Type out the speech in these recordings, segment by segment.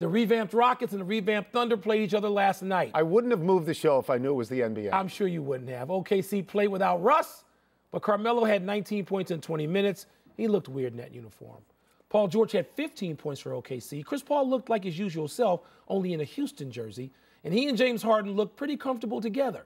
The revamped Rockets and the revamped Thunder played each other last night. I wouldn't have moved the show if I knew it was the NBA. I'm sure you wouldn't have. OKC played without Russ, but Carmelo had 19 points in 20 minutes. He looked weird in that uniform. Paul George had 15 points for OKC. Chris Paul looked like his usual self, only in a Houston jersey. And he and James Harden looked pretty comfortable together.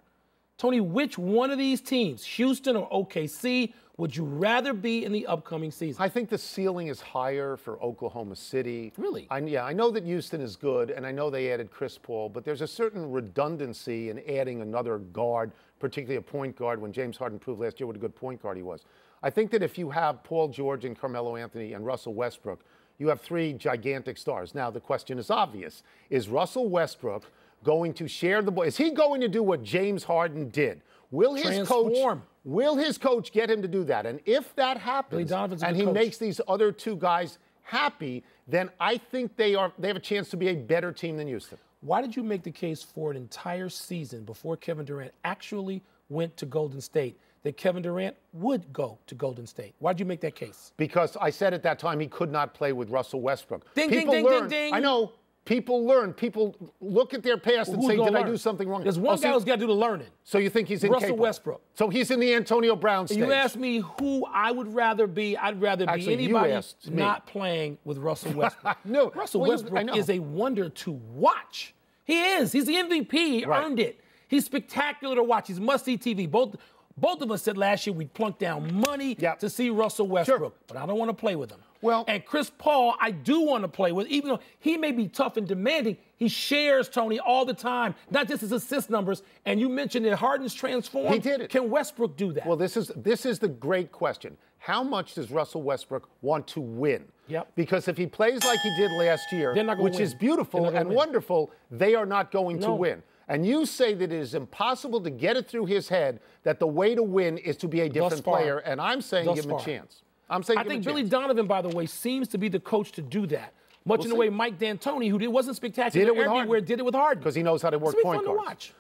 Tony, which one of these teams, Houston or OKC, would you rather be in the upcoming season? I think the ceiling is higher for Oklahoma City. Really? Yeah, I know that Houston is good, and I know they added Chris Paul, but there's a certain redundancy in adding another guard, particularly a point guard, when James Harden proved last year what a good point guard he was. I think that if you have Paul George and Carmelo Anthony and Russell Westbrook, you have three gigantic stars. Now, the question is obvious. Is Russell Westbrook going to share the ball? Is he going to do what James Harden did? Will his coach get him to do that? And if that happens, and he makes these other two guys happy, then I think they have a chance to be a better team than Houston. Why did you make the case for an entire season before Kevin Durant actually went to Golden State that Kevin Durant would go to Golden State? Why did you make that case? Because I said at that time he could not play with Russell Westbrook. Ding, ding, ding, ding. I know. People learn. People look at their past and say, did I do something wrong? There's one guy who's got to do the learning. So you think he's incapable? Russell Westbrook. So he's in the Antonio Brown stage. You asked me who I would rather be. I'd rather be anybody not playing with Russell Westbrook. No. Russell Westbrook is a wonder to watch. He is. He's the MVP. He earned it. He's spectacular to watch. He's must-see TV. Both of us said last year we'd plunk down money to see Russell Westbrook, but I don't want to play with him. Well, and Chris Paul, I do want to play with, even though he may be tough and demanding. He shares, Tony, all the time, not just his assist numbers. And you mentioned that Harden's transformed. He did it. Can Westbrook do that? Well, this is the great question. How much does Russell Westbrook want to win? Yep. Because if he plays like he did last year, which is beautiful and wonderful, they are not going to win. And you say that it is impossible to get it through his head that the way to win is to be a different player, and I'm saying give him a chance. I think Billy Donovan, by the way, seems to be the coach to do that. Much in the way Mike D'Antoni, who wasn't spectacular everywhere, did it with Harden. Because he knows how to work point guards.